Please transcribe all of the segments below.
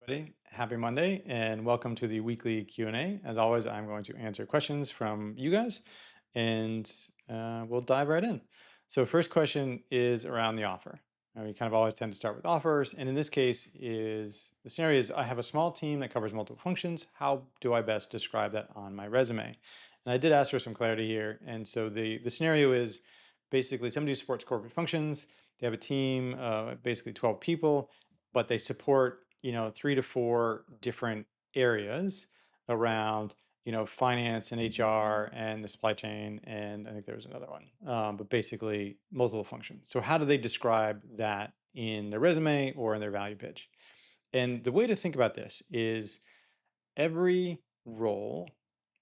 Everybody, happy Monday and welcome to the weekly Q&A. As always, I'm going to answer questions from you guys and we'll dive right in. So first question is around the offer. We kind of always tend to start with offers, and in this case is the scenario is I have a small team that covers multiple functions. How do I best describe that on my resume? And I did ask for some clarity here. And so the scenario is basically somebody who supports corporate functions. They have a team, basically 12 people, but they support 3 to 4 different areas around finance and HR and the supply chain, and I think there was another one, but basically multiple functions. So how do they describe that in their resume or in their value pitch? And the way to think about this is every role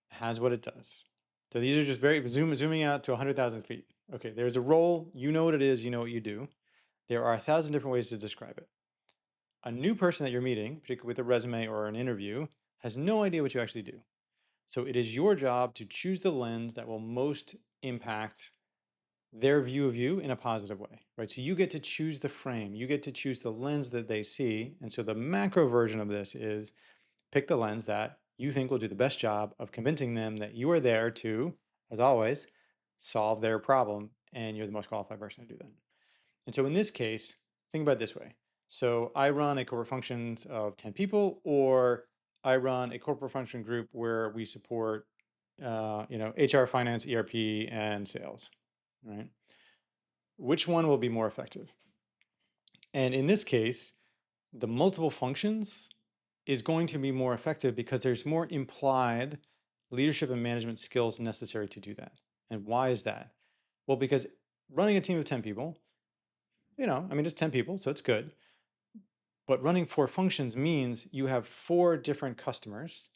has what it does. So these are just very zooming out to 100,000 feet. Okay, there's a role, you know what it is, you know what you do. There are 1,000 different ways to describe it. A new person that you're meeting, particularly with a resume or an interview, has no idea what you actually do. So it is your job to choose the lens that will most impact their view of you in a positive way, right? So you get to choose the frame, you get to choose the lens that they see. And so the macro version of this is pick the lens that you think will do the best job of convincing them that you are there to, as always, solve their problem and you're the most qualified person to do that. And so in this case, think about it this way. So I run a corporate functions of 10 people, or I run a corporate function group where we support, HR, finance, ERP, and sales, right? Which one will be more effective? And in this case, the multiple functions is going to be more effective because there's more implied leadership and management skills necessary to do that. And why is that? Well, because running a team of 10 people, it's 10 people, so it's good. But running 4 functions means you have 4 different customers,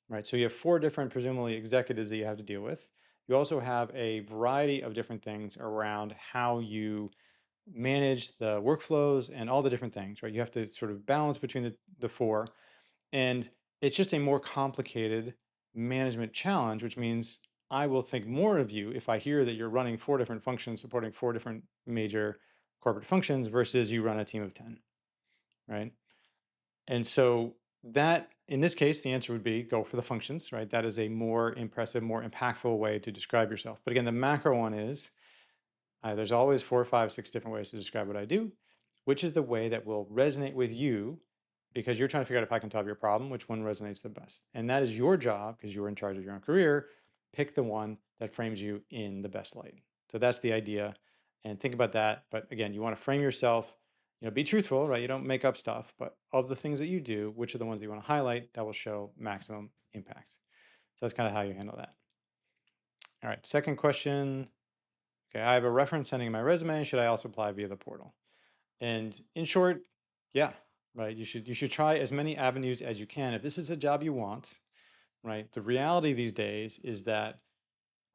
right? So you have 4 different, presumably, executives that you have to deal with. You also have a variety of different things around how you manage the workflows and all the different things, right? You have to sort of balance between the 4. And it's just a more complicated management challenge, which means I will think more of you if I hear that you're running 4 different functions, supporting 4 different major corporate functions versus you run a team of 10, right? And so that, in this case, the answer would be go for the functions, right? That is a more impressive, more impactful way to describe yourself. But again, the macro one is there's always 4, 5, 6 different ways to describe what I do. Which is the way that will resonate with you because you're trying to figure out if I can solve your problem, which one resonates the best. And that is your job because you're in charge of your own career. Pick the one that frames you in the best light. So that's the idea. And think about that. But again, you want to frame yourself, be truthful, right? You don't make up stuff, but of the things that you do, which are the ones that you want to highlight that will show maximum impact. So that's kind of how you handle that. All right, second question. Okay, I have a reference sending my resume. Should I also apply via the portal? And in short, yeah, right. You should try as many avenues as you can. If this is a job you want, right? The reality these days is that,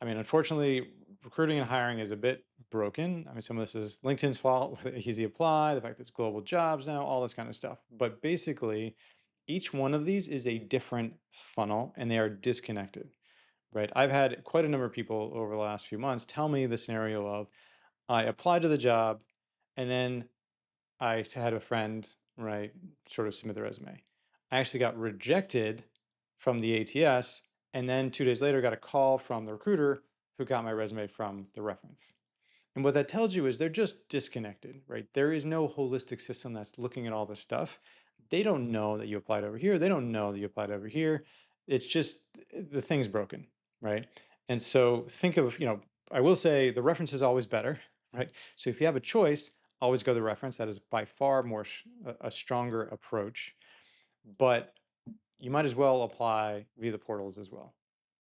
unfortunately, recruiting and hiring is a bit broken. Some of this is LinkedIn's fault with easy apply, the fact that it's global jobs now, all this kind of stuff. But basically, each one of these is a different funnel and they are disconnected, right? I've had quite a number of people over the last few months tell me the scenario of I applied to the job and then had a friend, right, sort of submit the resume. I actually got rejected from the ATS, and then 2 days later got a call from the recruiter who got my resume from the reference. And what that tells you is they're just disconnected, right? There is no holistic system that's looking at all this stuff. They don't know that you applied over here. They don't know that you applied over here. It's just the thing's broken, right? And so think of, I will say the reference is always better, right? So if you have a choice, always go the reference. That is by far more a stronger approach. But you might as well apply via the portals as well,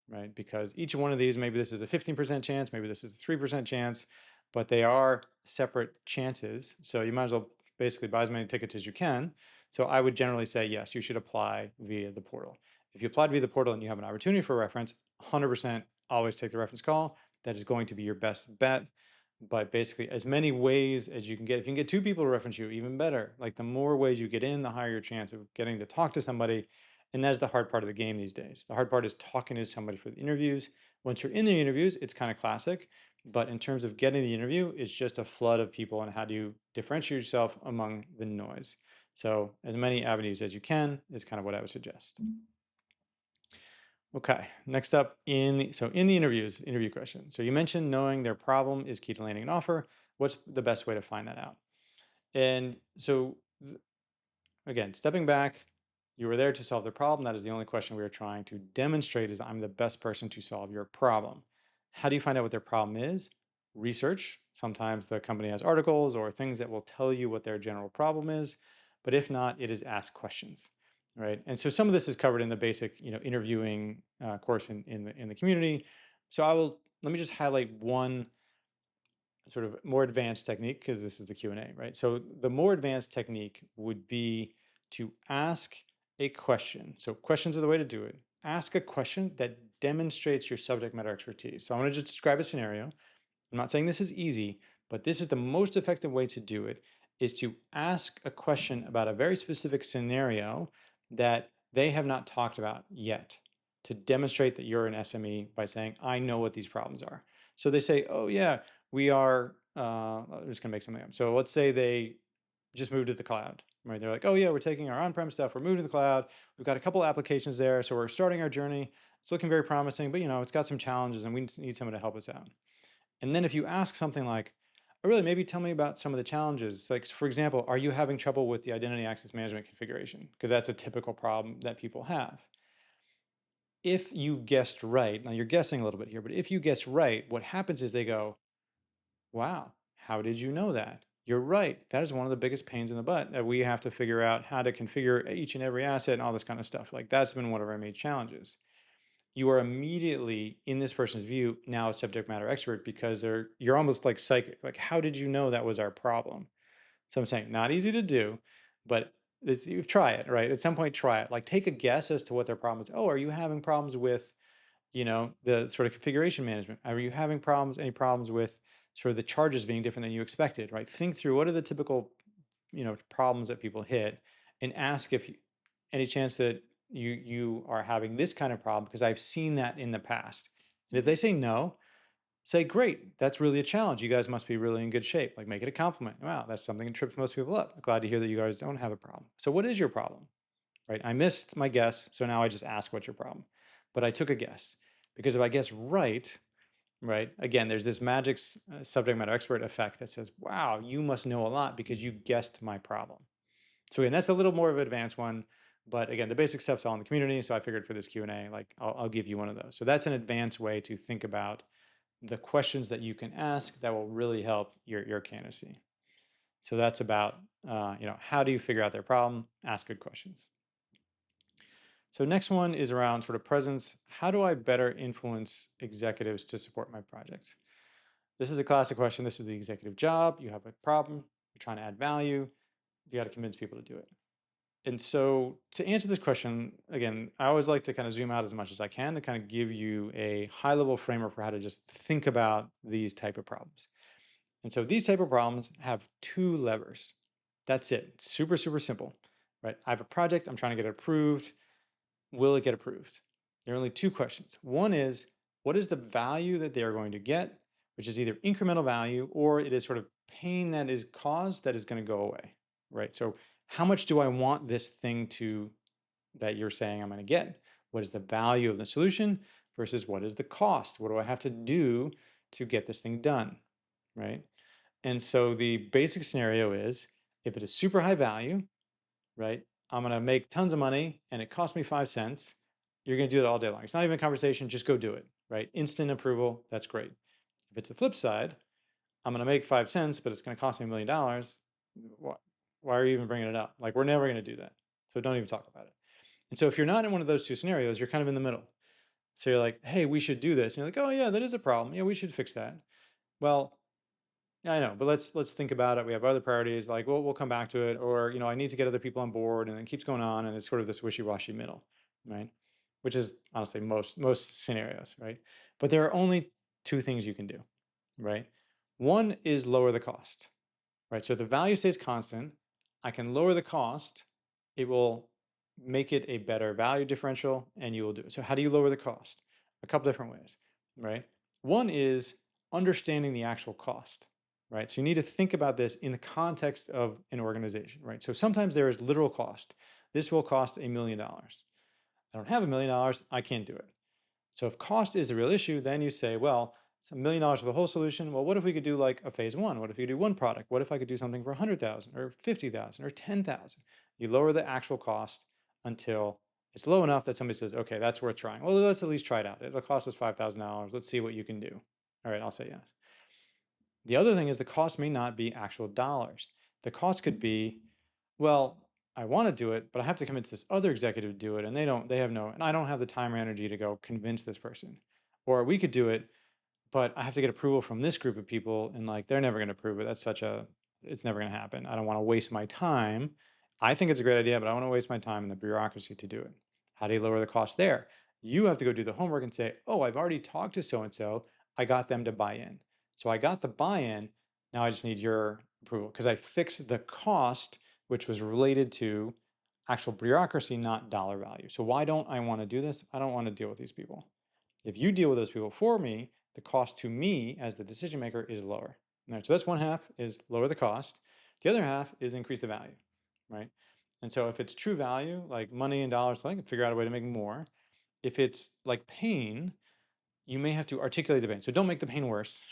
right? Because each one of these, maybe this is a 15% chance, maybe this is a 3% chance, but they are separate chances. So you might as well basically buy as many tickets as you can. So I would generally say, yes, you should apply via the portal. If you applied via the portal and you have an opportunity for a reference, 100% always take the reference call. That is going to be your best bet. But basically, as many ways as you can get, if you can get 2 people to reference you, even better. Like the more ways you get in, the higher your chance of getting to talk to somebody. And that's the hard part of the game these days. The hard part is talking to somebody for the interviews. Once you're in the interviews, it's kind of classic. But in terms of getting the interview, it's just a flood of people. And how do you differentiate yourself among the noise? So as many avenues as you can is kind of what I would suggest. Okay, next up in the interview question. So you mentioned knowing their problem is key to landing an offer. What's the best way to find that out? And so again, stepping back, you were there to solve the problem. That is the only question we are trying to demonstrate is I'm the best person to solve your problem. How do you find out what their problem is? Research. Sometimes the company has articles or things that will tell you what their general problem is. But if not, it is ask questions, right? And so some of this is covered in the basic, interviewing course in the community. So let me just highlight one sort of more advanced technique because this is the Q&A, right? So the more advanced technique would be to ask a question. So questions are the way to do it. Ask a question that demonstrates your subject matter expertise. So I'm going to just describe a scenario. I'm not saying this is easy, but this is the most effective way to do it is to ask a question about a very specific scenario that they have not talked about yet to demonstrate that you're an SME by saying, I know what these problems are. So they say, oh, yeah, we are, I'm just going to make something up. So let's say they just moved to the cloud, right? They're like, oh, yeah, we're taking our on prem stuff, we're moving to the cloud. We've got a couple applications there. So we're starting our journey. It's looking very promising, but it's got some challenges and we need someone to help us out. And then if you ask something like, oh, really, maybe tell me about some of the challenges. Like, for example, are you having trouble with the identity access management configuration? Because that's a typical problem that people have. If you guessed right, now you're guessing a little bit here, but if you guess right, what happens is they go, wow, how did you know that? You're right. That is one of the biggest pains in the butt that we have to figure out how to configure each and every asset and all this kind of stuff. Like, that's been one of our main challenges. You are immediately in this person's view now a subject matter expert because you're almost like psychic. Like, how did you know that was our problem? So I'm saying not easy to do, but you try it, right? At some point, try it. Like, take a guess as to what their problem is. Oh, are you having problems with the sort of configuration management? Are you having any problems with sort of the charges being different than you expected, right? Think through what are the typical problems that people hit, and ask if any chance that you are having this kind of problem because I've seen that in the past. And if they say no, say great, that's really a challenge. You guys must be really in good shape. Like, make it a compliment. Wow, that's something that trips most people up. Glad to hear that you guys don't have a problem. So what is your problem? Right? I missed my guess, so now I just ask what's your problem. But I took a guess because if I guess right, right? Again, there's this magic subject matter expert effect that says, wow, you must know a lot because you guessed my problem. So again, that's a little more of an advanced one, but again, the basic stuff's all in the community. So I figured for this Q&A, like I'll give you one of those. So that's an advanced way to think about the questions that you can ask that will really help your candidacy. So that's about, how do you figure out their problem? Ask good questions. So next one is around sort of presence. How do I better influence executives to support my project? This is a classic question. This is the executive job. You have a problem. You're trying to add value. You got to convince people to do it. And so to answer this question, again, I always like to kind of zoom out as much as I can to kind of give you a high level framework for how to just think about these type of problems. And so these type of problems have two levers. That's it. It's super, super simple, right? I have a project. I'm trying to get it approved. Will it get approved? There are only two questions. One is, what is the value that they are going to get, which is either incremental value or it is sort of pain that is caused that is going to go away, right? So how much do I want this thing that you're saying I'm going to get? What is the value of the solution versus what is the cost? What do I have to do to get this thing done, right? And so the basic scenario is if it is super high value, right? I'm going to make tons of money and it cost me 5 cents. You're going to do it all day long. It's not even a conversation. Just go do it, right? Instant approval. That's great. If it's the flip side, I'm going to make 5 cents, but it's going to cost me $1 million. Why are you even bringing it up? Like, we're never going to do that. So don't even talk about it. And so if you're not in one of those two scenarios, you're kind of in the middle. So you're like, hey, we should do this. And you're like, oh yeah, that is a problem. Yeah, we should fix that. Well, yeah, I know, but let's think about it. We have other priorities, like we'll come back to it, or I need to get other people on board, and it keeps going on, and it's sort of this wishy-washy middle, right? Which is honestly most scenarios, right? But there are only two things you can do, right? One is lower the cost, right? So if the value stays constant, I can lower the cost. It will make it a better value differential, and you will do it. So how do you lower the cost? A couple different ways, right? One is understanding the actual cost, right? So you need to think about this in the context of an organization, right? So sometimes there is literal cost. This will cost $1 million. I don't have $1 million. I can't do it. So if cost is a real issue, then you say, well, it's $1 million for the whole solution. Well, what if we could do like a phase one? What if we could do one product? What if I could do something for 100,000 or 50,000 or 10,000? You lower the actual cost until it's low enough that somebody says, okay, that's worth trying. Well, let's at least try it out. It'll cost us $5,000. Let's see what you can do. All right, I'll say yes. The other thing is the cost may not be actual dollars. The cost could be, well, I want to do it, but I have to convince this other executive to do it, and and I don't have the time or energy to go convince this person. Or we could do it, but I have to get approval from this group of people, and like they're never going to approve it. It's never going to happen. I don't want to waste my time. I think it's a great idea, but I want to waste my time in the bureaucracy to do it. How do you lower the cost there? You have to go do the homework and say, oh, I've already talked to so and so. I got them to buy in. So I got the buy in. Now I just need your approval because I fixed the cost, which was related to actual bureaucracy, not dollar value. So why don't I want to do this? I don't want to deal with these people. If you deal with those people for me, the cost to me as the decision maker is lower. All right, so that's one half is lower the cost. The other half is increase the value, right? And so if it's true value, like money and dollars, I can figure out a way to make more. If it's like pain, you may have to articulate the pain. So don't make the pain worse.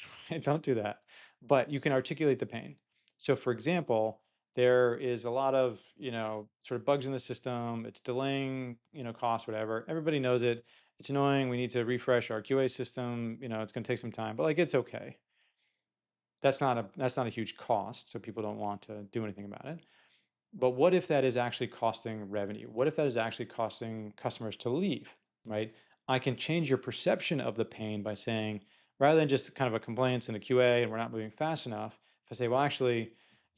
Don't do that. But you can articulate the pain. So for example, there is a lot of, sort of bugs in the system. It's delaying, costs, whatever. Everybody knows it. It's annoying. We need to refresh our QA system. It's going to take some time, but like it's okay. That's not a huge cost, so people don't want to do anything about it. But what if that is actually costing revenue? What if that is actually costing customers to leave, right? I can change your perception of the pain by saying, rather than just kind of a complaints and a QA and we're not moving fast enough, if I say, well, actually,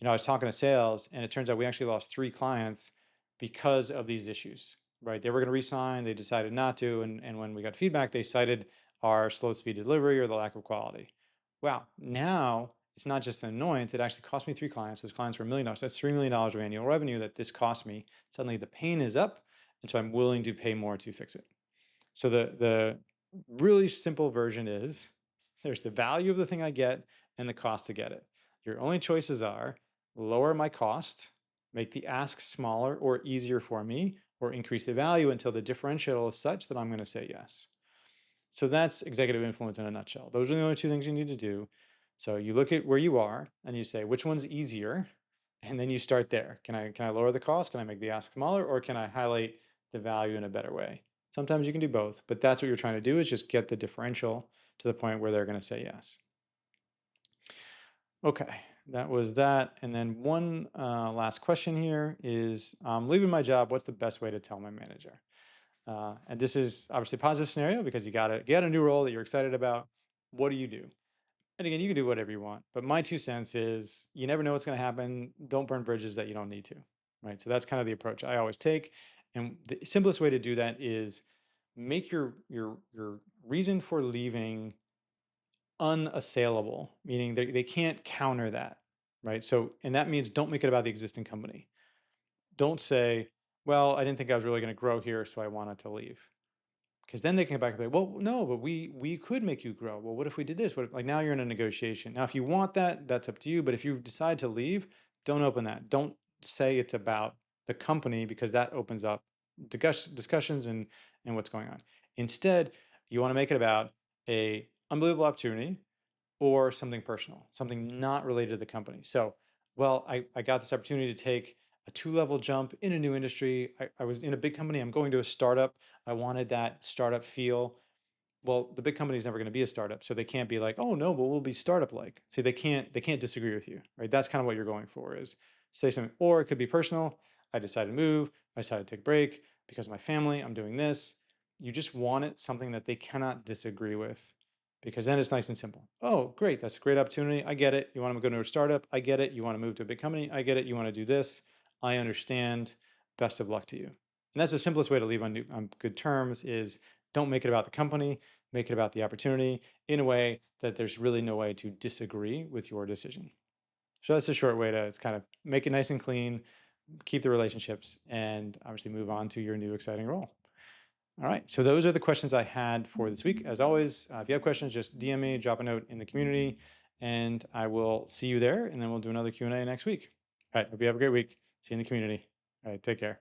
I was talking to sales and it turns out we actually lost 3 clients because of these issues, right? They were going to resign, they decided not to. And when we got feedback, they cited our slow speed delivery or the lack of quality. Wow, now it's not just an annoyance. It actually cost me 3 clients. Those clients were $1 million. That's $3 million of annual revenue that this cost me. Suddenly the pain is up. And so I'm willing to pay more to fix it. So the really simple version is there's the value of the thing I get and the cost to get it. Your only choices are lower my cost, make the ask smaller or easier for me, or increase the value until the differential is such that I'm going to say yes. So that's executive influence in a nutshell. Those are the only two things you need to do. So you look at where you are and you say, which one's easier? And then you start there. Can I lower the cost? Can I make the ask smaller? Or can I highlight the value in a better way? Sometimes you can do both, but that's what you're trying to do is just get the differential to the point where they're going to say yes. Okay, that was that. And then one last question here is, leaving my job, what's the best way to tell my manager? And this is obviously a positive scenario because you got to get a new role that you're excited about. What do you do? And again, you can do whatever you want. But my 2 cents is you never know what's going to happen. Don't burn bridges that you don't need to. Right. So that's kind of the approach I always take. And the simplest way to do that is make your reason for leaving unassailable, meaning they can't counter that. Right. So, and that means don't make it about the existing company. Don't say, well, I didn't think I was really going to grow here, so I wanted to leave. Because then they come back and say, well, no, but we could make you grow. Well, what if we did this? What if, like now you're in a negotiation. Now, if you want that, that's up to you. But if you decide to leave, don't open that. Don't say it's about the company because that opens up discussions and what's going on. Instead, you want to make it about a unbelievable opportunity or something personal, something not related to the company. So, well, I got this opportunity to take a 2 level jump in a new industry. I was in a big company. I'm going to a startup. I wanted that startup feel. Well, the big company is never going to be a startup, so they can't be like, oh no, but we'll be startup like. See, they can't disagree with you, right? That's kind of what you're going for is say something, or it could be personal. I decided to move. I decided to take a break because of my family. I'm doing this. You just want it something that they cannot disagree with because then it's nice and simple. Oh, great. That's a great opportunity. I get it. You want to go to a startup? I get it. You want to move to a big company? I get it. You want to do this? I understand. Best of luck to you. And that's the simplest way to leave on good terms is don't make it about the company, make it about the opportunity in a way that there's really no way to disagree with your decision. So that's a short way to kind of make it nice and clean, keep the relationships, and obviously move on to your new exciting role. All right, so those are the questions I had for this week. As always, if you have questions, just DM me, drop a note in the community, and I will see you there, and then we'll do another Q&A next week. All right. Hope you have a great week. See you in the community. All right. Take care.